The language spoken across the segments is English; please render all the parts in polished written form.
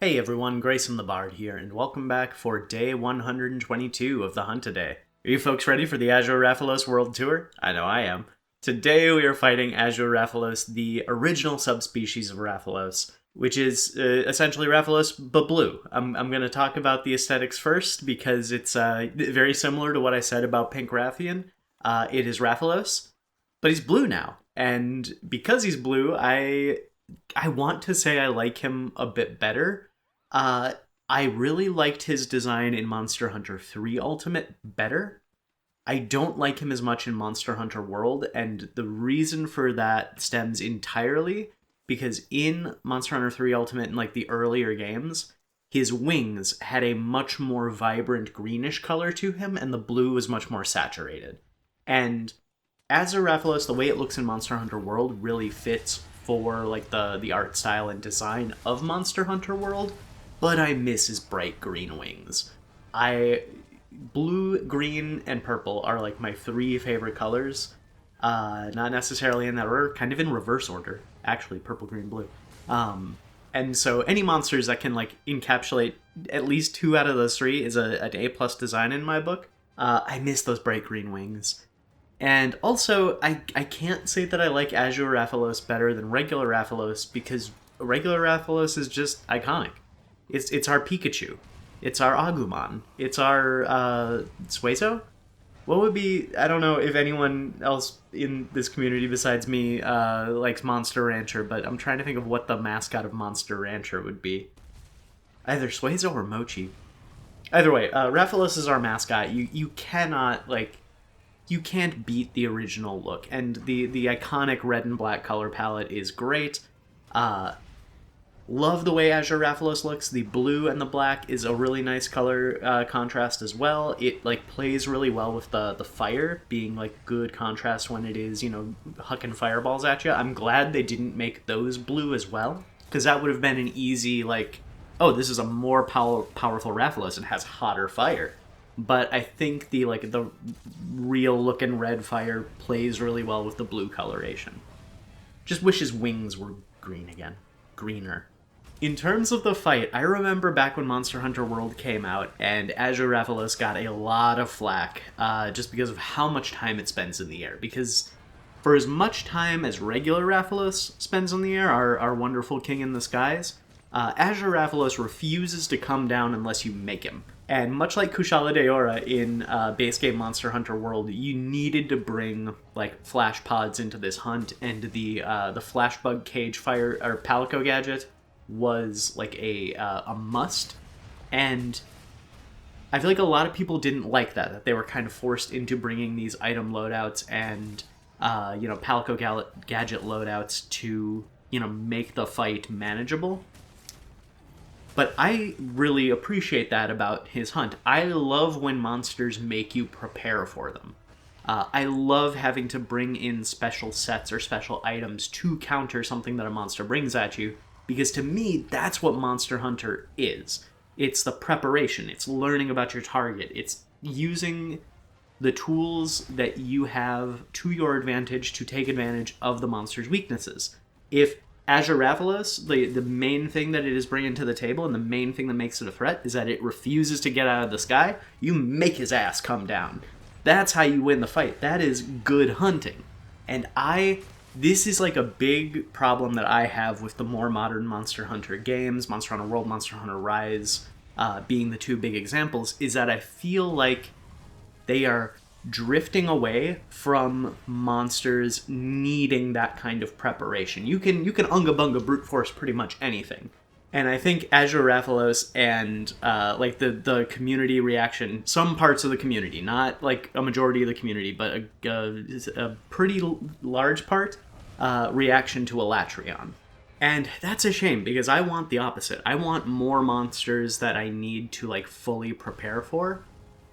Hey everyone, Grayson the Bard here, and welcome back for day 122 of the Hunt Today. Are you folks ready for the Azure Rathalos World Tour? I know I am. Today we are fighting Azure Rathalos, the original subspecies of Rathalos, which is essentially Rathalos but blue. I'm going to talk about the aesthetics first because it's very similar to what I said about Pink Rathian. It is Rathalos, but he's blue now, and because he's blue, I want to say I like him a bit better. I really liked his design in Monster Hunter 3 Ultimate better. I don't like him as much in Monster Hunter World, and the reason for that stems entirely because in Monster Hunter 3 Ultimate, in like the earlier games, his wings had a much more vibrant greenish color to him, and the blue was much more saturated. And Azure Rathalos, the way it looks in Monster Hunter World, really fits for like the art style and design of Monster Hunter World, but I miss his bright green wings. Blue, green, and purple are like my three favorite colors. Not necessarily in that order, kind of in reverse order, actually, purple, green, blue. And so any monsters that can like encapsulate at least two out of those three is an A+ design in my book. I miss those bright green wings. And also, I can't say that I like Azure Rathalos better than regular Rathalos because regular Rathalos is just iconic. It's our Pikachu. It's our Agumon. It's our Suezo? What would be... I don't know if anyone else in this community besides me likes Monster Rancher, but I'm trying to think of what the mascot of Monster Rancher would be. Either Suezo or Mochi. Either way, Rathalos is our mascot. You cannot, like... You can't beat the original look, and the iconic red and black color palette is great. Love the way Azure Rathalos looks. The blue and the black is a really nice color contrast as well. It like plays really well with the fire being like good contrast when it is, hucking fireballs at you. I'm glad they didn't make those blue as well, because that would have been an easy like, oh, this is a more powerful Rathalos and has hotter fire. But I think the real looking red fire plays really well with the blue coloration. Just wish his wings were green again. Greener. In terms of the fight, I remember back when Monster Hunter World came out, and Azure Rathalos got a lot of flack, just because of how much time it spends in the air. Because for as much time as regular Rathalos spends in the air, our wonderful king in the skies, Azure Rathalos refuses to come down unless you make him. And much like Kushala Daora in base game Monster Hunter World, you needed to bring like flash pods into this hunt, and the flashbug cage fire or Palico gadget was like a must. And I feel like a lot of people didn't like that they were kind of forced into bringing these item loadouts and Palico gadget loadouts to make the fight manageable. But I really appreciate that about his hunt. I love when monsters make you prepare for them. I love having to bring in special sets or special items to counter something that a monster brings at you, because to me, that's what Monster Hunter is. It's the preparation. It's learning about your target. It's using the tools that you have to your advantage to take advantage of the monster's weaknesses. If Azure Rathalos, the main thing that it is bringing to the table and the main thing that makes it a threat is that it refuses to get out of the sky, you make his ass come down. That's how you win the fight. That is good hunting. And this is like a big problem that I have with the more modern Monster Hunter games, Monster Hunter World, Monster Hunter Rise being the two big examples, is that I feel like they are drifting away from monsters needing that kind of preparation. You can unga bunga brute force pretty much anything. And I think Azure Rathalos and the community reaction, some parts of the community, not like a majority of the community, but a pretty large part, reaction to Elatrion. And that's a shame, because I want the opposite. I want more monsters that I need to like fully prepare for.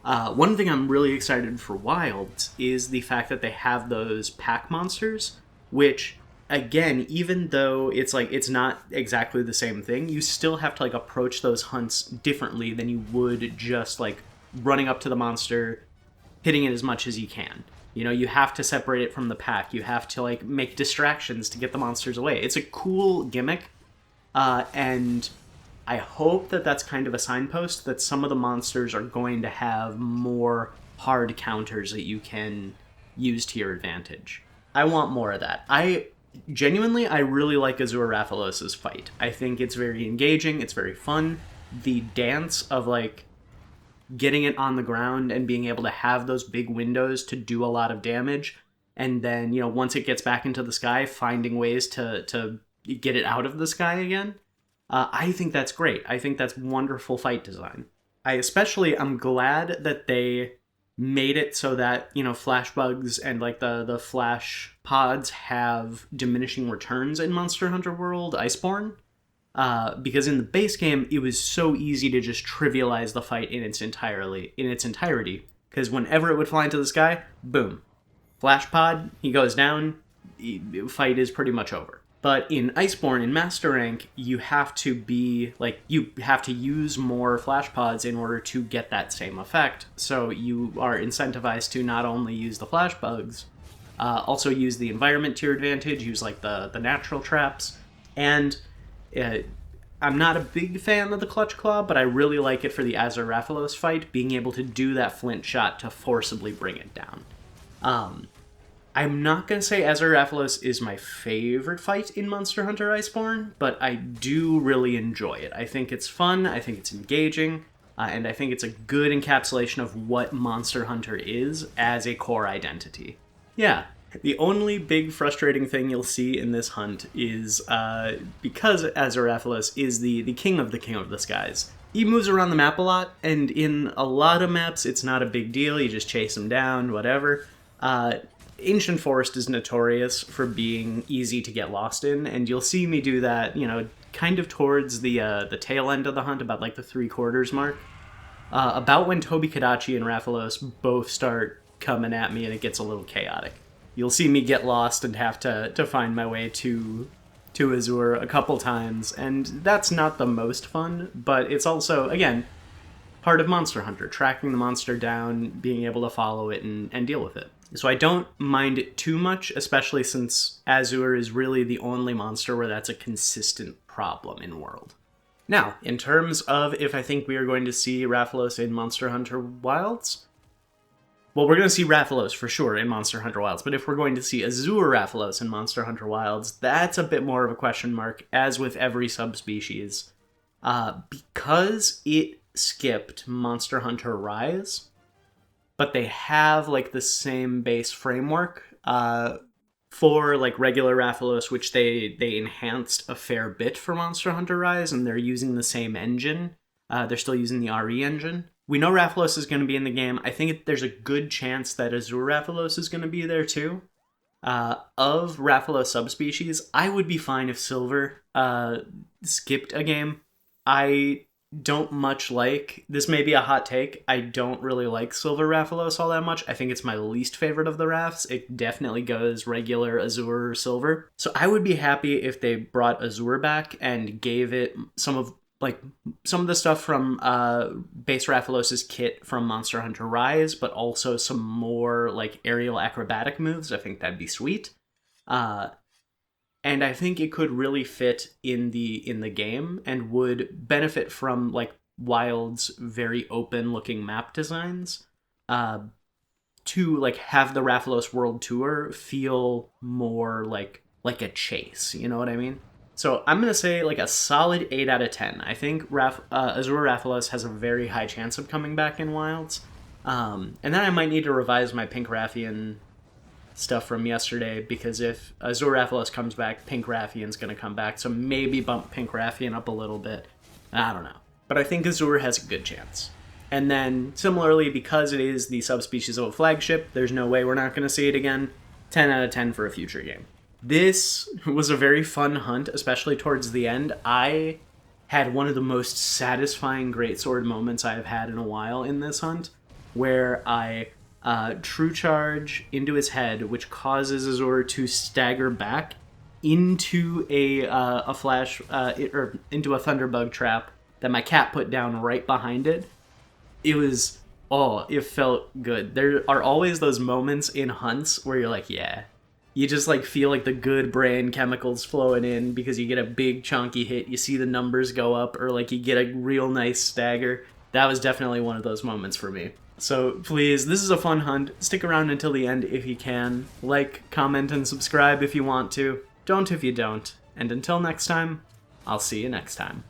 One thing I'm really excited for Wilds is the fact that they have those pack monsters, which, again, even though it's not exactly the same thing, you still have to like approach those hunts differently than you would just like running up to the monster, hitting it as much as you can. You know, you have to separate it from the pack. You have to like make distractions to get the monsters away. It's a cool gimmick, and I hope that that's kind of a signpost that some of the monsters are going to have more hard counters that you can use to your advantage. I want more of that. I really like Azure Rathalos' fight. I think it's very engaging, it's very fun. The dance of like getting it on the ground and being able to have those big windows to do a lot of damage, and then, you know, once it gets back into the sky, finding ways to get it out of the sky again. I think that's great. I think that's wonderful fight design. I'm glad that they made it so that, you know, flash bugs and like the flash pods have diminishing returns in Monster Hunter World Iceborne. Because in the base game, it was so easy to just trivialize the fight in its entirety. Because whenever it would fly into the sky, boom, flash pod, he goes down, fight is pretty much over. But in Iceborne, in Master Rank, you have to use more flash pods in order to get that same effect. So you are incentivized to not only use the flash bugs, also use the environment to your advantage, use like the natural traps, and I'm not a big fan of the Clutch Claw, but I really like it for the Azure Rathalos fight, being able to do that flint shot to forcibly bring it down. I'm not going to say Azure Rathalos is my favorite fight in Monster Hunter Iceborne, but I do really enjoy it. I think it's fun, I think it's engaging, and I think it's a good encapsulation of what Monster Hunter is as a core identity. Yeah. The only big frustrating thing you'll see in this hunt is, because Azure Rathalos is the king of the skies, he moves around the map a lot, and in a lot of maps it's not a big deal, you just chase him down, whatever. Ancient Forest is notorious for being easy to get lost in, and you'll see me do that, you know, kind of towards the tail end of the hunt, about like the 3/4 mark. About when Tobi Kadachi and Rathalos both start coming at me and it gets a little chaotic. You'll see me get lost and have to find my way to Azure a couple times, and that's not the most fun, but it's also, again, part of Monster Hunter, tracking the monster down, being able to follow it and deal with it. So I don't mind it too much, especially since Azure is really the only monster where that's a consistent problem in World. Now, in terms of if I think we are going to see Rathalos in Monster Hunter Wilds, well, we're going to see Rathalos for sure in Monster Hunter Wilds, but if we're going to see Azure Rathalos in Monster Hunter Wilds, that's a bit more of a question mark, as with every subspecies. Because it skipped Monster Hunter Rise, but they have like the same base framework for like regular Rathalos, which they enhanced a fair bit for Monster Hunter Rise, and they're using the same engine. They're still using the RE engine. We know Rathalos is going to be in the game. I think there's a good chance that Azure Rathalos is going to be there too. Of Rathalos subspecies, I would be fine if Silver skipped a game. I don't much like, this may be a hot take, I don't really like Silver Rathalos all that much. I think it's my least favorite of the Raths. It definitely goes regular Azure Silver. So I would be happy if they brought Azure back and gave it some of the stuff from base Rathalos' kit from Monster Hunter Rise, but also some more like aerial acrobatic moves. I think that'd be sweet. And I think it could really fit in the game and would benefit from like Wild's very open looking map designs to like have the Rathalos World Tour feel more like a chase. You know what I mean? So I'm going to say like a solid 8 out of 10. I think Azure Rathalos has a very high chance of coming back in Wilds. And then I might need to revise my Pink Rathian stuff from yesterday, because if Azure Rathalos comes back, Pink Rathian's going to come back. So maybe bump Pink Rathian up a little bit. I don't know. But I think Azure has a good chance. And then similarly, because it is the subspecies of a flagship, there's no way we're not going to see it again. 10 out of 10 for a future game. This was a very fun hunt, especially towards the end. I had one of the most satisfying greatsword moments I have had in a while in this hunt, where I true charge into his head, which causes Azure to stagger back into a flash or into a thunderbug trap that my cat put down right behind it. It was Oh, it felt good. There are always those moments in hunts where you're like, yeah. You just like feel like the good brain chemicals flowing in because you get a big chunky hit, you see the numbers go up, or like you get a real nice stagger. That was definitely one of those moments for me. So please, this is a fun hunt. Stick around until the end if you can. Like, comment, and subscribe if you want to. Don't if you don't. And until next time, I'll see you next time.